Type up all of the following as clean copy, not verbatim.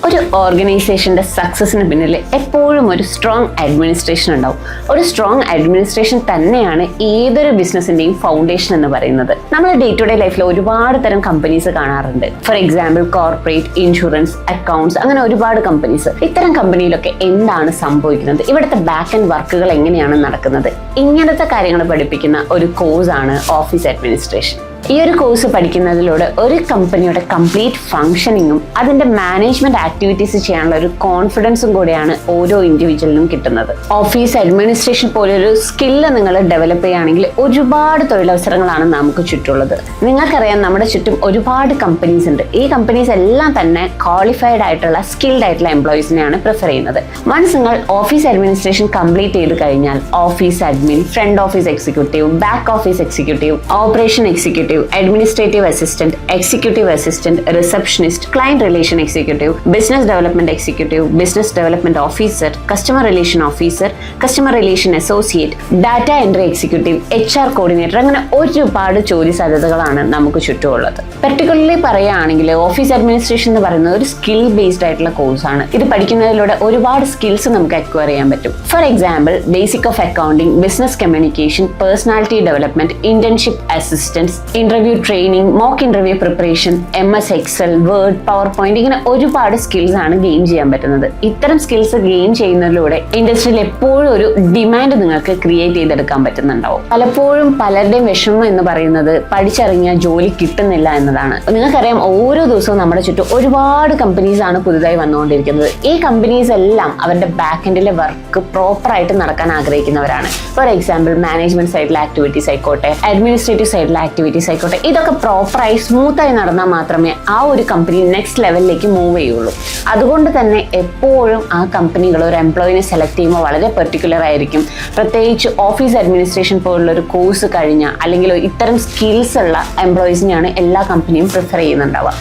ഒരു ഓർഗനൈസേഷന്റെ സക്സസിന് പിന്നിൽ എപ്പോഴും ഒരു സ്ട്രോങ് അഡ്മിനിസ്ട്രേഷൻ ഉണ്ടാവും. ഒരു സ്ട്രോങ് അഡ്മിനിസ്ട്രേഷൻ തന്നെയാണ് ഏതൊരു ബിസിനസിന്റെയും ഫൗണ്ടേഷൻ എന്ന് പറയുന്നത്. നമ്മൾ ഡേ ടു ഡേ ലൈഫിൽ ഒരുപാട് തരം കമ്പനീസ് കാണാറുണ്ട്. For example corporate, insurance, accounts, അങ്ങനെ ഒരുപാട് കമ്പനീസ്. ഇത്തരം കമ്പനിയിലൊക്കെ എന്താണ് സംഭവിക്കുന്നത്, ഇവിടുത്തെ ബാക്ക് ആൻഡ് വർക്കുകൾ എങ്ങനെയാണ് നടക്കുന്നത്, ഇങ്ങനത്തെ കാര്യങ്ങൾ പഠിപ്പിക്കുന്ന ഒരു കോഴ്സാണ് ഓഫീസ് അഡ്മിനിസ്ട്രേഷൻ. ഈ ഒരു കോഴ്സ് പഠിക്കുന്നതിലൂടെ ഒരു കമ്പനിയുടെ കംപ്ലീറ്റ് ഫംഗ്ഷനിങ്ങും അതിന്റെ മാനേജ്മെന്റ് ആക്ടിവിറ്റീസ് ചെയ്യാനുള്ള ഒരു കോൺഫിഡൻസും കൂടെയാണ് ഓരോ ഇൻഡിവിജ്വലിനും കിട്ടുന്നത്. ഓഫീസ് അഡ്മിനിസ്ട്രേഷൻ പോലൊരു സ്കില്ല് നിങ്ങൾ ഡെവലപ്പ് ചെയ്യുകയാണെങ്കിൽ ഒരുപാട് തൊഴിലവസരങ്ങളാണ് നമുക്ക് ചുറ്റുള്ളത്. നിങ്ങൾക്കറിയാം, നമ്മുടെ ചുറ്റും ഒരുപാട് കമ്പനീസ് ഉണ്ട്. ഈ കമ്പനീസ് എല്ലാം തന്നെ ക്വാളിഫൈഡ് ആയിട്ടുള്ള സ്കിൽഡ് ആയിട്ടുള്ള എംപ്ലോയീസിനെയാണ് പ്രിഫർ ചെയ്യുന്നത്. വൺസ് നിങ്ങൾ ഓഫീസ് അഡ്മിനിസ്ട്രേഷൻ കംപ്ലീറ്റ് ചെയ്ത് കഴിഞ്ഞാൽ office admin, front office executive, back office executive, operation executive, administrative assistant, executive assistant, receptionist, client relation executive, business development executive, business development officer, customer relation officer, customer relation associate, data entry executive, HR coordinator, അങ്ങനെ ഒരുപാട് ജോലി സാധ്യതകളാണ് നമുക്ക് ചുറ്റുമുള്ളത്. Particularly പറയുകയാണെങ്കിൽ office administration എന്ന് പറയുന്നത് ഒരു സ്കിൽ ബേസ്ഡ് ആയിട്ടുള്ള കോഴ്സാണ്. ഇത് പഠിക്കുന്നതിലൂടെ ഒരുപാട് സ്കിൽസ് നമുക്ക് അക്വയർ ചെയ്യാൻ പറ്റും. For example, basic of accounting, business communication, personality development, internship assistance, interview training, mock interview preparation, MS Excel, word, power point, ഇങ്ങനെ ഒരുപാട് സ്കിൽസ് ആണ് ഗെയിൻ ചെയ്യാൻ പറ്റുന്നത്. ഇത്തരം സ്കിൽസ് ഗെയിൻ ചെയ്യുന്നതിലൂടെ ഇൻഡസ്ട്രിയിൽ എപ്പോഴും ഒരു ഡിമാൻഡ് നിങ്ങൾക്ക് ക്രിയേറ്റ് ചെയ്തെടുക്കാൻ പറ്റുന്നുണ്ടാവും. പലപ്പോഴും പലരുടെയും വിഷമം എന്ന് പറയുന്നത് പഠിച്ചിറങ്ങിയ ജോലി കിട്ടുന്നില്ല എന്നതാണ്. നിങ്ങൾക്കറിയാം, ഓരോ ദിവസവും നമ്മുടെ ചുറ്റും ഒരുപാട് കമ്പനീസ് ആണ് പുതുതായി വന്നുകൊണ്ടിരിക്കുന്നത്. ഈ കമ്പനീസ് എല്ലാം അവരുടെ ബാക്ക് എൻഡിലെ വർക്ക് പ്രോപ്പർ ആയിട്ട് നടക്കാൻ ആഗ്രഹിക്കുന്നവരാണ്. ഫോർ എക്സാമ്പിൾ, മാനേജ്മെന്റ് സൈഡിലെ ആക്ടിവിറ്റീസ് ആയിക്കോട്ടെ, അഡ്മിനിസ്ട്രേറ്റീവ് സൈഡിലെ ആക്ടിവിറ്റീസ് ആയിക്കോട്ടെ, ഇതൊക്കെ പ്രോപ്പറായി സ്മൂത്തായി നടന്നാൽ മാത്രമേ ആ ഒരു കമ്പനി നെക്സ്റ്റ് ലെവലിലേക്ക് മൂവ് ചെയ്യുള്ളൂ. അതുകൊണ്ട് തന്നെ എപ്പോഴും ആ കമ്പനികൾ ഒരു എംപ്ലോയിനെ സെലക്ട് ചെയ്യുമ്പോൾ വളരെ പെർട്ടിക്കുലർ ആയിരിക്കും. പ്രത്യേകിച്ച് ഓഫീസ് അഡ്മിനിസ്ട്രേഷൻ പോലുള്ള ഒരു കോഴ്സ് കഴിഞ്ഞ അല്ലെങ്കിൽ ഇത്തരം സ്കിൽസ് ഉള്ള എംപ്ലോയീസിനെയാണ് എല്ലാ കമ്പനിയും പ്രിഫർ ചെയ്യുന്നുണ്ടാവുക.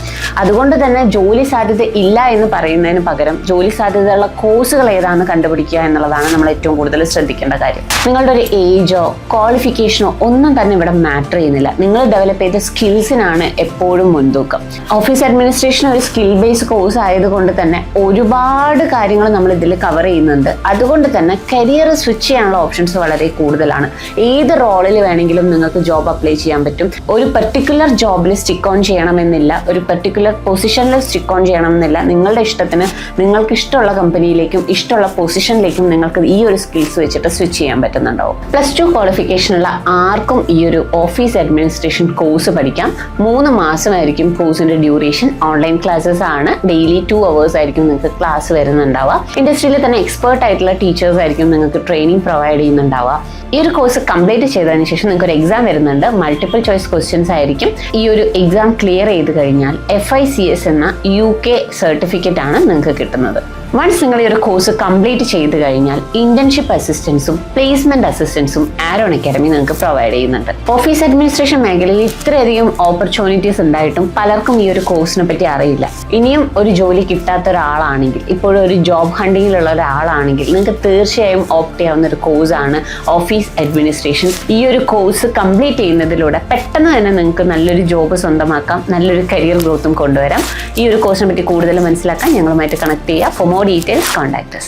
അതുകൊണ്ട് തന്നെ ജോലി സാധ്യത ഇല്ല എന്ന് പറയുന്നതിന് പകരം ജോലി സാധ്യതയുള്ള കോഴ്സുകൾ ഏതാണെന്ന് കണ്ടുപിടിക്കുക എന്നുള്ളതാണ് നമ്മൾ ഏറ്റവും കൂടുതൽ ശ്രദ്ധിക്കേണ്ട കാര്യം. നിങ്ങളുടെ ഒരു ഏജോ ക്വാളിഫിക്കേഷനോ ഒന്നും തന്നെ ഇവിടെ മാറ്റർ ചെയ്യുന്നില്ല. നിങ്ങൾ ഡെവലപ്പ് ചെയ്ത സ്കിൽസിനാണ് എപ്പോഴും മുൻതൂക്കം. ഓഫീസ് അഡ്മിനിസ്ട്രേഷൻ ഒരു സ്കിൽ ബേസ്ഡ് കോഴ്സ് ആയതുകൊണ്ട് തന്നെ ഒരുപാട് കാര്യങ്ങൾ നമ്മൾ ഇതിൽ കവർ ചെയ്യുന്നുണ്ട്. അതുകൊണ്ട് തന്നെ കരിയർ സ്വിച്ച് ചെയ്യാനുള്ള ഓപ്ഷൻസ് വളരെ കൂടുതലാണ്. ഏത് റോളിൽ വേണമെങ്കിലും നിങ്ങൾക്ക് ജോബ് അപ്ലൈ ചെയ്യാൻ പറ്റും. ഒരു പെർട്ടിക്കുലർ ജോബിൽ സ്റ്റിക്ക് ഓൺ ചെയ്യണമെന്നില്ല, ഒരു പെർട്ടിക്കുലർ പൊസിഷനിൽ സ്റ്റിക്ക് ഓൺ ചെയ്യണമെന്നില്ല. നിങ്ങളുടെ ഇഷ്ടത്തിന് നിങ്ങൾക്ക് ഇഷ്ടമുള്ള കമ്പനിയിലേക്കും ഇഷ്ടമുള്ള പൊസിഷനിലേക്കും നിങ്ങൾക്ക് ഈ ഒരു സ്കിൽസ് വെച്ചിട്ട് സ്വിച്ച് ചെയ്യാൻ പറ്റുന്നുണ്ടാവും. +2 ക്വാളിഫിക്കേഷനുള്ള ആർക്കും ഈ ഒരു ഓഫീസ് അഡ്മിനിസ്ട്രേഷൻ കോഴ്സ് പഠിക്കാം. 3 മാസമായിരിക്കും കോഴ്സിന്റെ ഡ്യൂറേഷൻ. ഓൺലൈൻ ക്ലാസ്സസ് ആണ്. ഡെയിലി 2 hours ആയിരിക്കും നിങ്ങൾക്ക് ക്ലാസ് വരുന്നുണ്ടാവുക. ഇൻഡസ്ട്രിയിൽ തന്നെ എക്സ്പേർട്ട് ആയിട്ടുള്ള ടീച്ചേഴ്സ് ആയിരിക്കും നിങ്ങൾക്ക് ട്രെയിനിങ് പ്രൊവൈഡ് ചെയ്യുന്നുണ്ടാവുക. ഈ ഒരു കോഴ്സ് കംപ്ലീറ്റ് ചെയ്തതിന് ശേഷം നിങ്ങൾക്ക് ഒരു എക്സാം വരുന്നുണ്ട്. മൾട്ടിപ്പിൾ ചോയ്സ് ക്വസ്റ്റ്യൻസ് ആയിരിക്കും. ഈ ഒരു എക്സാം ക്ലിയർ ചെയ്ത് കഴിഞ്ഞാൽ FICS എന്ന UK സർട്ടിഫിക്കറ്റ് ആണ് നിങ്ങൾക്ക് കിട്ടുന്നത്. വൺസ് നിങ്ങൾ ഈ ഒരു കോഴ്സ് കംപ്ലീറ്റ് ചെയ്ത് കഴിഞ്ഞാൽ ഇന്റേൺഷിപ്പ് അസിസ്റ്റൻസും പ്ലേസ്മെന്റ് അസിസ്റ്റൻസും ആരോൺ അക്കാഡമി നിങ്ങൾക്ക് പ്രൊവൈഡ് ചെയ്യുന്നുണ്ട്. ഓഫീസ് അഡ്മിനിസ്ട്രേഷൻ മേഖലയിൽ ഇത്രയധികം ഓപ്പർച്യൂണിറ്റീസ് ഉണ്ടായിട്ടും പലർക്കും ഈ ഒരു കോഴ്സിനെ പറ്റി അറിയില്ല. ഇനിയും ഒരു ജോലി കിട്ടാത്ത ഒരാളാണെങ്കിൽ, ഇപ്പോഴും ഒരു ജോബ് ഹണ്ടിങ്ങിലുള്ള ഒരാളാണെങ്കിൽ നിങ്ങൾക്ക് തീർച്ചയായും ഓപ്റ്റ് ചെയ്യാവുന്ന ഒരു കോഴ്സാണ് ഓഫീസ് അഡ്മിനിസ്ട്രേഷൻ. ഈ ഒരു കോഴ്സ് കംപ്ലീറ്റ് ചെയ്യുന്നതിലൂടെ പെട്ടെന്ന് തന്നെ നിങ്ങൾക്ക് നല്ലൊരു ജോബ് സ്വന്തമാക്കാം, നല്ലൊരു കരിയർ ഗ്രോത്തും കൊണ്ടുവരാം. ഈ ഒരു കോഴ്സിനെ പറ്റി കൂടുതൽ മനസ്സിലാക്കാൻ ഞങ്ങളുമായിട്ട് കണക്ട് ചെയ്യുക. For more details, contact us.